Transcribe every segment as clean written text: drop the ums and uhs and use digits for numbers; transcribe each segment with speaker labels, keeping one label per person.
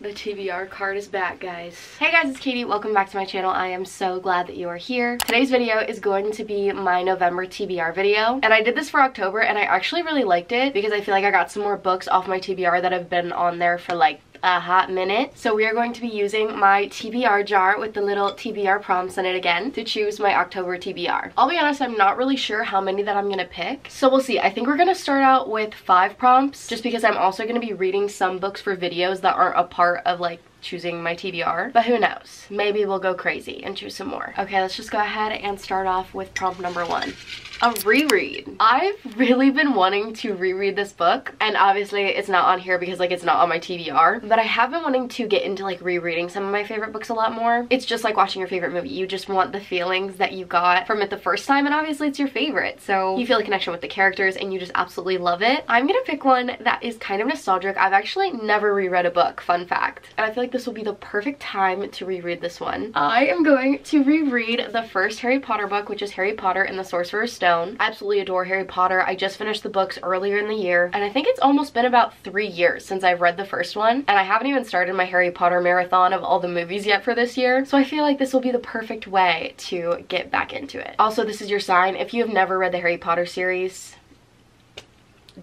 Speaker 1: The TBR card is back, guys. Hey guys, it's Katie. Welcome back to my channel. I am so glad that you are here. Today's video is going to be my November TBR video. And I did this for October and I actually really liked it because I feel like I got some more books off my TBR that have been on there for like a hot minute. So we are going to be using my TBR jar with the little TBR prompts in it again to choose my October TBR. I'll be honest, I'm not really sure how many that I'm gonna pick. So we'll see. I think we're gonna start out with 5 prompts just because I'm also gonna be reading some books for videos that aren't a part of like choosing my TBR, but who knows, maybe we'll go crazy and choose some more. Okay, let's just go ahead and start off with prompt number 1. A reread. I've really been wanting to reread this book, and obviously it's not on here because like it's not on my TBR, but I have been wanting to get into like rereading some of my favorite books a lot more. It's just like watching your favorite movie. You just want the feelings that you got from it the first time, and obviously it's your favorite, so you feel a connection with the characters and you just absolutely love it. I'm gonna pick one that is kind of nostalgic. I've actually never reread a book, fun fact, and I feel like this will be the perfect time to reread this one. I am going to reread the first Harry Potter book, which is Harry Potter and the Sorcerer's Stone. I absolutely adore Harry Potter. I just finished the books earlier in the year, and I think it's almost been about 3 years since I've read the first one, and I haven't even started my Harry Potter marathon of all the movies yet for this year, so I feel like this will be the perfect way to get back into it. Also, this is your sign. If you have never read the Harry Potter series,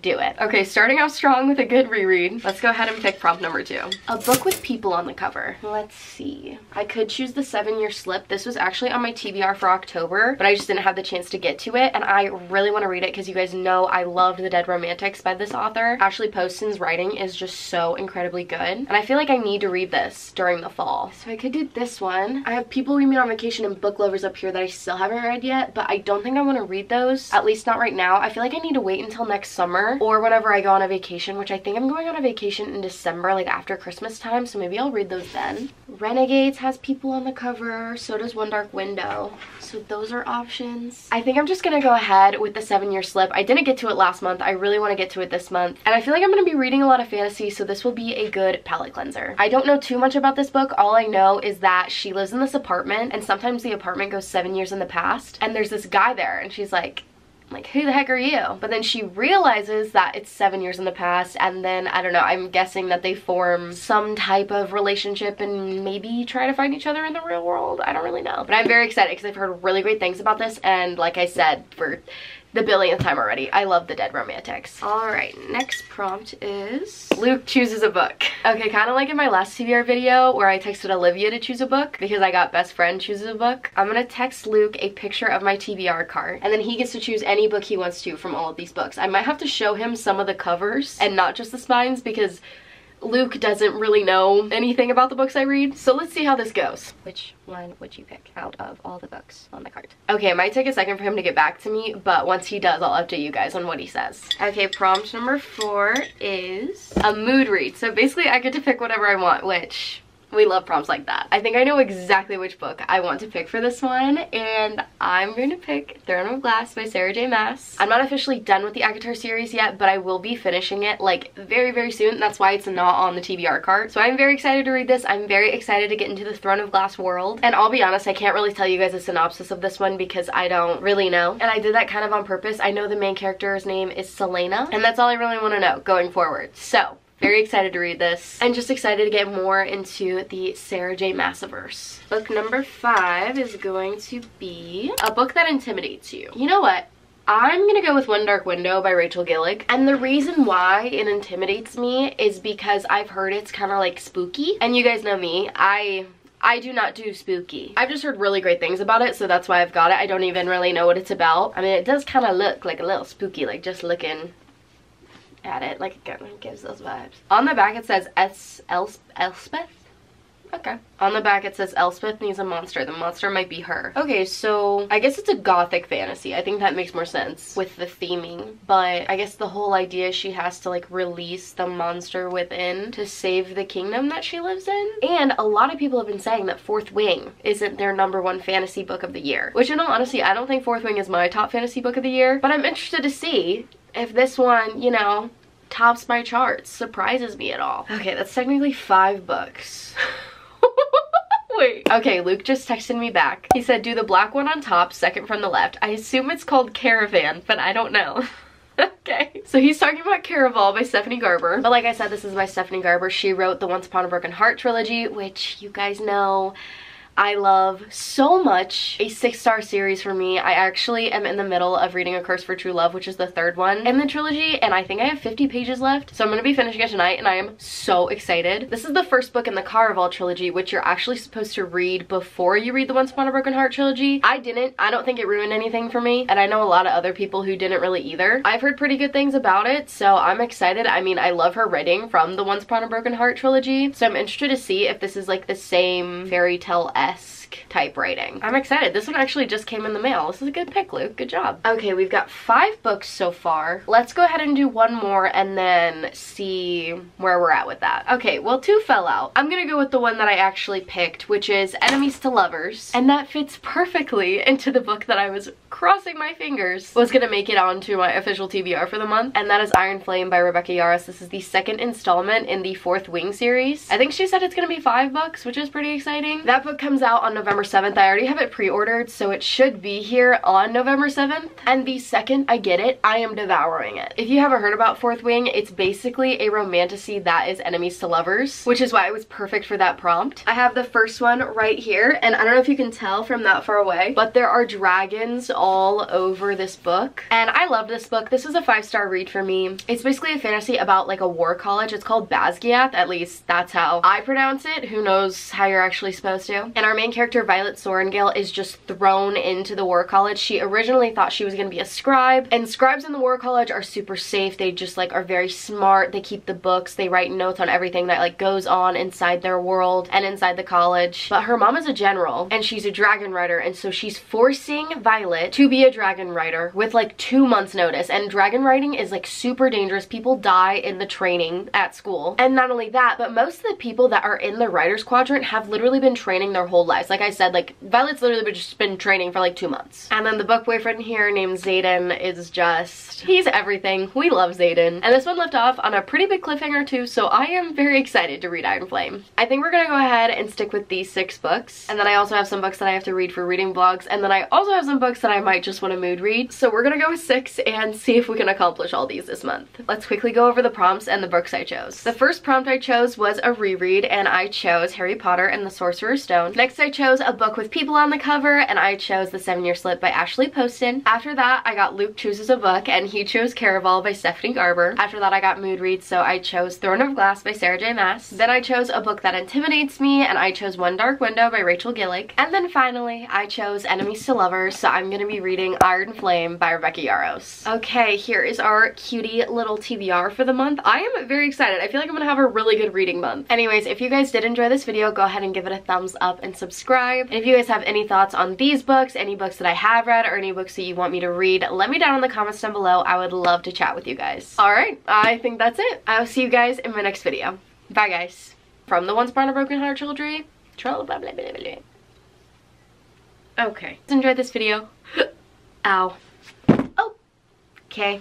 Speaker 1: do it. Okay, starting off strong with a good reread. Let's go ahead and pick prompt number 2. A book with people on the cover. Let's see. I could choose the 7-Year Slip. This was actually on my TBR for October, but I just didn't have the chance to get to it, and I really want to read it because you guys know I loved The Dead Romantics by this author. Ashley Poston's writing is just so incredibly good, and I feel like I need to read this during the fall. So I could do this one. I have People Leave Me on Vacation and Book Lovers up here that I still haven't read yet, but I don't think I want to read those, at least not right now. I feel like I need to wait until next summer or whenever I go on a vacation, which I think I'm going on a vacation in December, like after Christmas time, so maybe I'll read those then. Renegades has people on the cover, so does One Dark Window, so those are options. I think I'm just gonna go ahead with the 7-Year Slip. I didn't get to it last month. I really want to get to it this month, and I feel like I'm gonna be reading a lot of fantasy, so this will be a good palate cleanser. I don't know too much about this book. All I know is that she lives in this apartment, and sometimes the apartment goes 7 years in the past, and there's this guy there, and she's like, who the heck are you? But then she realizes that it's 7 years in the past, and then, I don't know, I'm guessing that they form some type of relationship and maybe try to find each other in the real world. I don't really know. But I'm very excited because I've heard really great things about this, and like I said, for the billionth time already, I love The Dead Romantics. Alright, next prompt is Luke chooses a book. Okay, kind of like in my last TBR video where I texted Olivia to choose a book because I got best friend chooses a book. I'm gonna text Luke a picture of my TBR card, and then he gets to choose any book he wants to from all of these books. I might have to show him some of the covers and not just the spines because Luke doesn't really know anything about the books I read, so let's see how this goes. Which one would you pick out of all the books on the card? Okay, it might take a second for him to get back to me, but once he does, I'll update you guys on what he says. Okay, prompt number 4 is a mood read. So basically I get to pick whatever I want, which we love prompts like that. I think I know exactly which book I want to pick for this one, and I'm going to pick Throne of Glass by Sarah J. Maas. I'm not officially done with the ACOTAR series yet, but I will be finishing it like very, very soon. That's why it's not on the TBR card. So I'm very excited to read this. I'm very excited to get into the Throne of Glass world. And I'll be honest, I can't really tell you guys a synopsis of this one because I don't really know. And I did that kind of on purpose. I know the main character's name is Selena, and that's all I really want to know going forward. So very excited to read this, and just excited to get more into the Sarah J. Maasiverse. Book number 5 is going to be a book that intimidates you. You know what? I'm gonna go with One Dark Window by Rachel Gillick, and the reason why it intimidates me is because I've heard it's kind of like spooky, and you guys know me, I do not do spooky. I've just heard really great things about it, so that's why I've got it. I don't even really know what it's about. I mean, it does kind of look like a little spooky, like just looking at it, like it gives those vibes. On the back it says Elspeth? Okay. On the back it says Elspeth needs a monster. The monster might be her. Okay, so I guess it's a gothic fantasy. I think that makes more sense with the theming, but I guess the whole idea is she has to like release the monster within to save the kingdom that she lives in. And a lot of people have been saying that Fourth Wing isn't their #1 fantasy book of the year, which in all honesty, I don't think Fourth Wing is my top fantasy book of the year, but I'm interested to see if this one, you know, tops my charts, surprises me at all. Okay, that's technically 5 books. Wait. Okay, Luke just texted me back. He said, do the black one on top, second from the left. I assume it's called Caravan, but I don't know. Okay. So he's talking about Caravan by Stephanie Garber. But like I said, this is by Stephanie Garber. She wrote the Once Upon a Broken Heart trilogy, which you guys know I love so much. A 6-star series for me. I actually am in the middle of reading A Curse for True Love, which is the third one in the trilogy, and I think I have 50 pages left. So I'm gonna be finishing it tonight, and I am so excited. This is the first book in the Caravan trilogy, which you're actually supposed to read before you read the Once Upon a Broken Heart trilogy. I didn't. I don't think it ruined anything for me, and I know a lot of other people who didn't really either. I've heard pretty good things about it, so I'm excited. I mean, I love her writing from the Once Upon a Broken Heart trilogy, so I'm interested to see if this is like the same fairy tale-esque type writing. I'm excited. This one actually just came in the mail. This is a good pick, Luke. Good job. Okay, we've got 5 books so far. Let's go ahead and do one more and then see where we're at with that. Okay, well, 2 fell out. I'm gonna go with the one that I actually picked, which is Enemies to Lovers, and that fits perfectly into the book that I was crossing my fingers was gonna make it onto my official TBR for the month, and that is Iron Flame by Rebecca Yarros. This is the 2nd installment in the 4th Wing series. I think she said it's gonna be 5 books, which is pretty exciting. That book comes out on November 7th. I already have it pre-ordered, so it should be here on November 7th. And the second I get it, I am devouring it. If you haven't heard about 4th Wing, it's basically a romantasy that is enemies to lovers, which is why it was perfect for that prompt. I have the first one right here, and I don't know if you can tell from that far away, but there are dragons all over this book. And I love this book. This is a 5-star read for me. It's basically a fantasy about like a war college. It's called Basgiath, at least that's how I pronounce it. Who knows how you're actually supposed to. And our main character, Violet Sorengale, is just thrown into the war college. She originally thought she was gonna be a scribe, and scribes in the war college are super safe. They just like are very smart. They keep the books. They write notes on everything that like goes on inside their world and inside the college. But her mom is a general, and she's a dragon rider, and so she's forcing Violet to be a dragon rider with like 2 months notice. And dragon riding is like super dangerous. People die in the training at school. And not only that, but most of the people that are in the writer's quadrant have literally been training their whole lives. Like I said, like Violet's literally just been training for like 2 months. And then the book boyfriend here named Xaden is just, he's everything. We love Xaden. And this one left off on a pretty big cliffhanger too, so I am very excited to read Iron Flame. I think we're gonna go ahead and stick with these 6 books. And then I also have some books that I have to read for reading vlogs, and then I also have some books that I might just want to mood read. So we're gonna go with 6 and see if we can accomplish all these this month. Let's quickly go over the prompts and the books I chose. The first prompt I chose was a reread, and I chose Harry Potter and the Sorcerer's Stone. Next I chose a book with people on the cover, and I chose The 7-Year Slip by Ashley Poston. After that I got Luke Chooses a Book, and he chose Caraval by Stephanie Garber. After that I got mood reads, so I chose Throne of Glass by Sarah J Maas. Then I chose a book that intimidates me, and I chose One Dark Window by Rachel Gillick. And then finally I chose Enemies to Lovers, so I'm gonna be reading Iron Flame by Rebecca Yarros. Okay, here is our cutie little TBR for the month. I am very excited. I feel like I'm gonna have a really good reading month. Anyways, if you guys did enjoy this video, go ahead and give it a thumbs up and subscribe. And if you guys have any thoughts on these books, any books that I have read, or any books that you want me to read, let me down in the comments down below. I would love to chat with you guys. Alright, I think that's it. I'll see you guys in my next video. Bye guys. From the Once Upon a Broken Heart trilogy. Okay. Enjoyed this video. Ow. Oh. Okay.